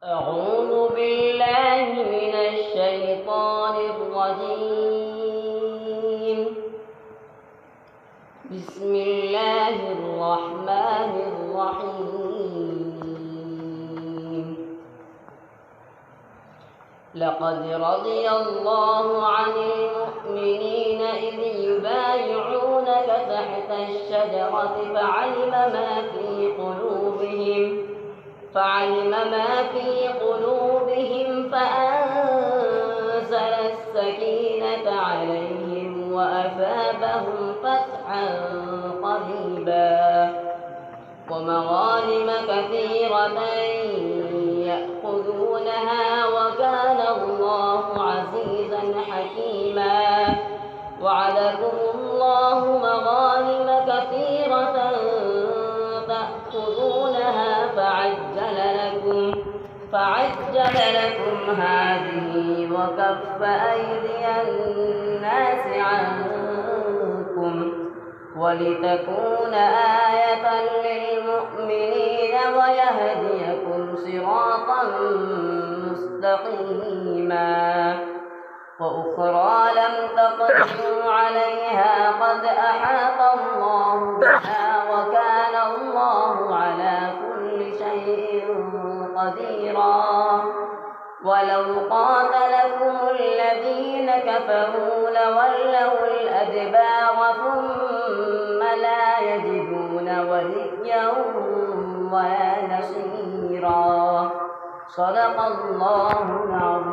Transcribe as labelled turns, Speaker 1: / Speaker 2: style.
Speaker 1: أعوذ بالله من الشيطان الرجيم. بسم الله الرحمن الرحيم. لقد رضي الله عن المؤمنين إذ يبايعونك تحت الشجرة فعلم ما في قلوبهم فأنزل السكينة عليهم وأثابهم فتحا قريبا ومغانم كثيرة يأخذونها وكان الله عزيزا حكيما. وعدكم الله مغانم كثيرة تأخذونها فعجل لكم هذه وكف أيدي الناس عنكم ولتكون آية للمؤمنين ويهديكم صراطا مستقيما. وأخرى لم تقدروا عليها قد أحاط الله بها وكان الله على كل شيء قديرا. ولو قاتلكم الذين كفروا لولوا الأدبار ثم لا يجدون وليا ولا نصيرا. صدق الله العظيم.